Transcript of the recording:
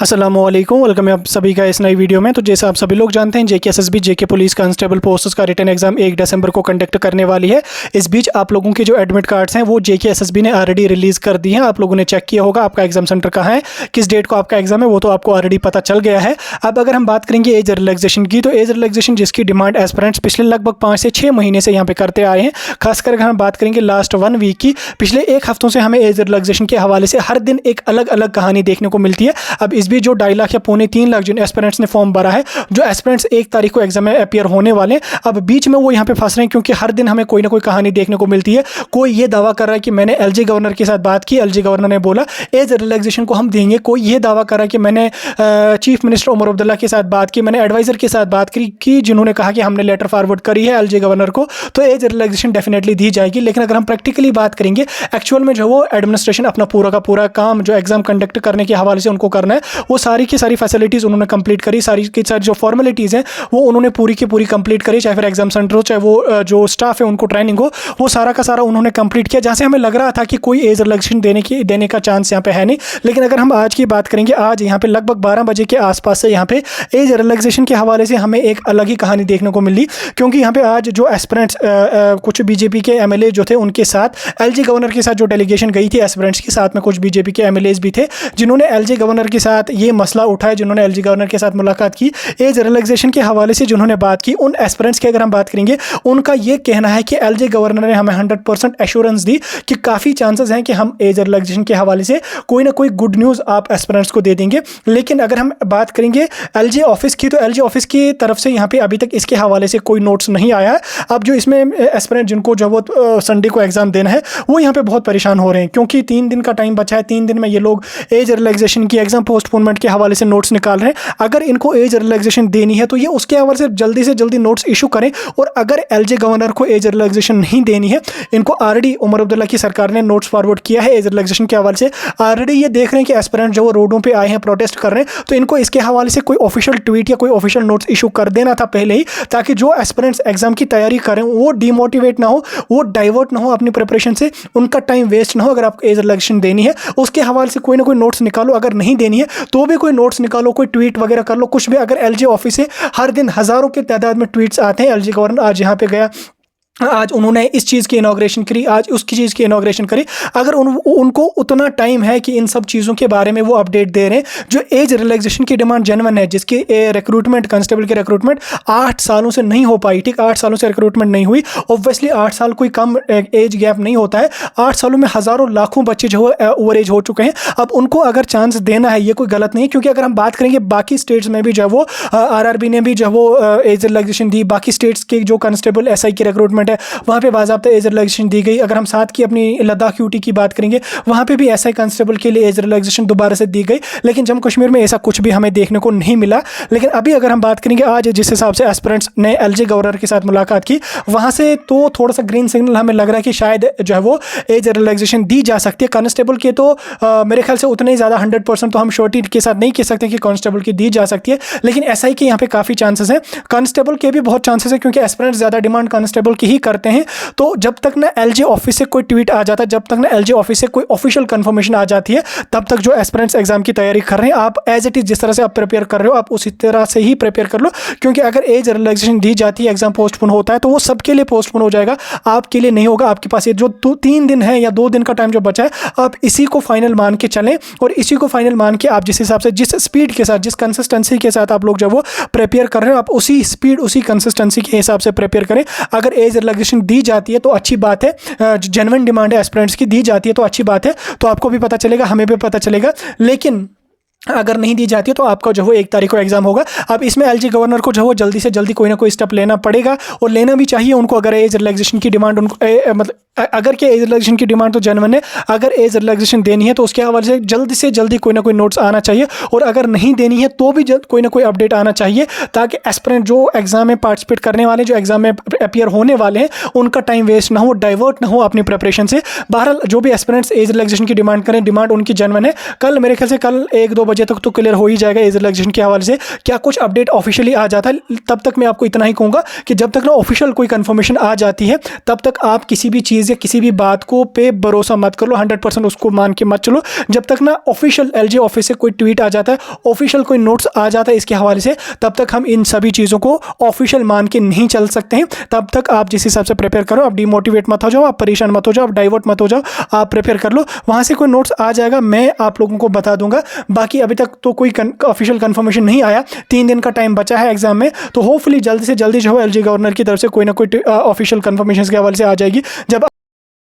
अस्सलामुअलैकुम, वेलकम है आप सभी का इस नई वीडियो में। तो जैसे आप सभी लोग जानते हैं, जेके एसएसबी जेके पुलिस कांस्टेबल पोस्ट्स का रिटन एग्जाम 1 दिसंबर को कंडक्ट करने वाली है। इस बीच आप लोगों के जो एडमिट कार्ड्स हैं वो जेके एसएसबी ने ऑलरेडी रिलीज़ कर दिए हैं। आप लोगों ने चेक किया होगा आपका एग्जाम सेंटर कहाँ है, किस डेट को आपका एग्जाम है, वो तो आपको ऑलरेडी पता चल गया है। अब अगर हम बात करेंगे एज रिलैक्सेशन की, तो एज रिलैक्सेशन जिसकी डिमांड एस्पिरेंट्स पिछले लगभग 5 से 6 महीने से यहाँ पे करते आए हैं। खासकर अगर हम बात करेंगे लास्ट 1 वीक की, पिछले 1 हफ्तों से हमें एज रिलैक्सेशन के हवाले से हर दिन एक अलग अलग कहानी देखने को मिलती है। अब इस बीच जो 2.5 लाख या 3 लाख जिन एस्पिरेंट्स ने फॉर्म भरा है, जो एस्पिरेंट्स 1 तारीख को एग्जाम में अपीयर होने वाले हैं, अब बीच में वो यहाँ पे फंस रहे हैं क्योंकि हर दिन हमें कोई ना कोई कहानी देखने को मिलती है। कोई ये दावा कर रहा है कि मैंने एलजी गवर्नर के साथ बात की, एलजी गवर्नर ने बोला एज रिलैक्सेशन को हम देंगे। कोई ये दावा कर रहा है कि मैंने चीफ मिनिस्टर उमर अब्दुल्ला के साथ बात की, मैंने एडवाइजर के साथ बात की जिन्होंने कहा कि हमने लेटर फॉरवर्ड करी है एलजी गवर्नर को, तो एज रिलैक्सेशन डेफिनेटली दी जाएगी। लेकिन अगर हम प्रैक्टिकली बात करेंगे, एक्चुअल में जो वो एडमिनिस्ट्रेशन अपना पूरा का पूरा काम जो एग्जाम कंडक्ट करने के हवाले से उनको करना है, वो सारी की सारी फैसिलिटीज़ उन्होंने कंप्लीट करी, सारी की सारी जो फॉर्मेलिटीज़ हैं वो उन्होंने पूरी की पूरी कंप्लीट करी। चाहे फिर एग्जाम सेंटर हो, चाहे वो जो स्टाफ है उनको ट्रेनिंग हो, वो सारा का सारा उन्होंने कंप्लीट किया, जहाँ से हमें लग रहा था कि कोई एज रिलैक्सेशन देने का चांस यहाँ पे है नहीं। लेकिन अगर हम आज की बात करेंगे, आज यहाँ पे लगभग 12 बजे के आसपास से यहाँ पे एज रिलैक्सेशन के हवाले से हमें एक अलग ही कहानी देखने को मिली। क्योंकि यहाँ पे आज जो एस्पिरेंट्स कुछ बीजेपी के एमएलए जो थे उनके साथ एलजी गवर्नर के साथ जो डेलीगेशन गई थी एस्पिरेंट्स के साथ में, कुछ बीजेपी के एमएलएज भी थे जिन्होंने एलजी गवर्नर के साथ ये मसला उठाया, जिन्होंने एलजी गवर्नर के साथ मुलाकात की, एज रिलैक्सेशन के हवाले से जिन्होंने बात की। उन एस्पिरेंट्स की अगर हम बात करेंगे, उनका ये कहना है कि एलजी गवर्नर ने हमें 100% एश्योरेंस दी कि काफ़ी चांसेस हैं कि हम एज रिलैक्सेशन के हवाले से कोई ना कोई गुड न्यूज़ आप एस्पिरेंट्स को दे देंगे। लेकिन अगर हम बात करेंगे एलजी ऑफिस की, तो एलजी ऑफिस की तरफ से यहाँ पे अभी तक इसके हवाले से कोई नोट्स नहीं आया है। अब जो इसमें एस्पिरेंट जिनको जो वो संडे को एग्जाम देना है, वो यहाँ पे बहुत परेशान हो रहे हैं क्योंकि 3 दिन का टाइम बचा है। 3 दिन में ये लोग एज रिलैक्सेशन की एग्जाम पोस्टपोनमेंट के हवाले से नोट्स निकाल रहे हैं। अगर इनको एज रिलैक्सेशन देनी है तो ये उसके हवाले से जल्दी नोट्स इशू करें। और अगर एलजी गवर्नर को एज रिलैक्सेशन नहीं देनी है, इनको ऑलरेडी उमर अब्दुल्ला की सरकार ने नोट्स फॉरवर्ड किया है एज रिलैक्सेशन के हवाले से। ऑलरेडी ये देख रहे हैं कि एस्पिरेंट जो रोडों पे आए हैं, प्रोटेस्ट कर रहे हैं, तो इनको इसके हवाले से कोई ऑफिशियल ट्वीट या कोई ऑफिशियल नोट्स इशू कर देना था पहले ही, ताकि जो एस्पिरेंट्स एग्जाम की तैयारी करें वो डिमोटिवेट ना हो, वो डाइवर्ट ना हो अपनी प्रिपरेशन से, उनका टाइम वेस्ट ना हो। अगर आपको एज रिलैक्सेशन देनी है उसके हवाले से कोई ना कोई नोट्स निकालो, अगर नहीं देनी है तो भी कोई नोट्स निकालो, कोई ट्वीट वगैरह कर लो, कुछ भी। अगर एलजी ऑफिस से हर दिन हज़ारों के तादाद में ट्वीट्स आते हैं, एलजी गवर्नर आज यहाँ पे गया, आज उन्होंने इस चीज़ की इनॉग्रेशन करी, आज उसकी चीज़ की इनॉग्रेशन करी। अगर उनको उतना टाइम है कि इन सब चीज़ों के बारे में वो अपडेट दे रहे हैं, जो एज रिलैक्सेशन की डिमांड जेन्युइन है, जिसकी रिक्रूटमेंट कांस्टेबल की रिक्रूटमेंट 8 सालों से नहीं हो पाई, ठीक, 8 सालों से रिक्रूटमेंट नहीं हुई। ऑब्वियसली 8 साल कोई कम एज गैप नहीं होता है। 8 सालों में हज़ारों लाखों बच्चे जो है ओवर एज हो चुके हैं। अब उनको अगर चांस देना है, ये कोई गलत नहीं है। क्योंकि अगर हम बात करेंगे बाकी स्टेट्स में भी जो वो आरआरबी ने भी जो वो एज रिलैक्सेशन दी, बाकी स्टेट्स के जो कांस्टेबल एसआई की रिक्रूटमेंट है वहाँ पे बाज़ाब्ता एज रिलैक्सेशन दी गई। अगर हम साथ की अपनी लद्दाख यूटी की बात करेंगे, वहाँ पे भी एसआई कांस्टेबल के लिए एज रिलैक्सेशन दोबारा से दी गई। लेकिन जम्मू कश्मीर में ऐसा कुछ भी हमें देखने को नहीं मिला। लेकिन अभी अगर हम बात करेंगे आज जिस हिसाब से एस्पिरेंट्स ने एलजी गवर्नर के साथ मुलाकात की, वहाँ से तो थोड़ा सा ग्रीन सिग्नल हमें लग रहा है कि शायद जो है वो एज रिलैक्सेशन दी जा सकती है। कांस्टेबल के तो मेरे ख्याल से उतने ही ज़्यादा 100% तो हम श्योरिटी के साथ नहीं कह सकते कि कांस्टेबल की दी जा सकती है। लेकिन एसआई के यहाँ पे काफ़ी चांसेस हैं, कांस्टेबल के भी बहुत चांसेस हैं, क्योंकि एस्पिरेंट्स ज़्यादा डिमांड कांस्टेबल की ही करते हैं। तो जब तक ना एलजी ऑफिस से कोई ट्वीट आ जाता है, जब तक ना एलजी ऑफिस से कोई ऑफिशियल कंफर्मेशन आ जाती है, तब तक जो एस्पिरेंट्स एग्जाम की तैयारी कर रहे हैं, आप एज इट इज जिस तरह से आप प्रिपेयर कर रहे हो, आप उसी तरह से ही प्रिपेयर कर लो। क्योंकि अगर एज रिलैक्सेशन दी जाती है, एग्जाम पोस्टपोन होता है, तो वो सबके लिए पोस्टपोन हो जाएगा, आपके लिए नहीं होगा। आपके पास ये जो 3 दिन है या 2 दिन का टाइम जो बचा है, आप इसी को फाइनल मान के चलें। और इसी को फाइनल मान के आप जिस हिसाब से, जिस स्पीड के साथ, जिस कंसिस्टेंसी के साथ आप लोग जब वो प्रिपेयर कर रहे हो, आप उसी स्पीड, उसी कंसिस्टेंसी के हिसाब से प्रिपेयर करें। अगर एज रिलैक्सेशन दी जाती है तो अच्छी बात है, जेन्युइन डिमांड है एस्पिरेंट्स की, दी जाती है तो अच्छी बात है, तो आपको भी पता चलेगा, हमें भी पता चलेगा। लेकिन अगर नहीं दी जाती है तो आपका जो वो 1 तारीख को एग्जाम होगा। अब इसमें एलजी गवर्नर को जो वो जल्दी से जल्दी कोई ना कोई स्टेप लेना पड़ेगा, और लेना भी चाहिए उनको। अगर एज रिलैक्सेशन की डिमांड उनको मतलब अगर के एज रिलैक्सेशन की डिमांड तो जेन्युइन है, अगर एज रिलैक्सेशन देनी है तो उसके हवाले से जल्दी कोई ना कोई नोट्स आना चाहिए। और अगर नहीं देनी है तो भी कोई ना कोई अपडेट आना चाहिए, ताकि एस्पिरेंट जो एग्जाम में पार्टिसिपेट करने वाले, जो एग्जाम में अपीयर होने वाले हैं, उनका टाइम वेस्ट ना हो, डाइवर्ट ना हो अपनी प्रिपरेशन से। बहरहाल जो भी एस्पिरेंट्स एज रिलैक्सेशन की डिमांड करें, डिमांड उनकी जेन्युइन है। कल मेरे ख्याल से कल 1-2 बजे तक तो क्लियर हो ही जाएगा एज रिलैक्सेशन के हवाले से। क्या कुछ अपडेट ऑफिशियली आ जाता है, तब तक मैं आपको इतना ही कहूँगा कि जब तक ना ऑफिशियल कोई कंफर्मेशन आ जाती है तब तक आप किसी भी चीज़ या किसी भी बात को पे भरोसा मत कर लो, 100% उसको मान के मत चलो। जब तक ना ऑफिशियल एलजी ऑफिस से कोई ट्वीट आ जाता है, ऑफिशियल कोई नोट्स आ जाता है इसके हवाले से, तब तक हम इन सभी चीज़ों को ऑफिशियल मान के नहीं चल सकते हैं। तब तक आप जिस हिसाब से प्रिपेयर करो, आप डिमोटिवेट मत हो जाओ, आप परेशान मत हो जाओ, आप डाइवर्ट मत हो जाओ, आप प्रिपेयर कर लो। वहाँ से कोई नोट्स आ जाएगा, मैं आप लोगों को बता दूंगा। बाकी अभी तक तो कोई ऑफिशियल कंफर्मेशन नहीं आया, 3 दिन का टाइम बचा है एग्जाम में, तो होपफुली जल्दी से जल्दी जो है एलजी गवर्नर की तरफ से कोई ना कोई ऑफिशियल कंफर्मेशन के हवाले से आ जाएगी। जब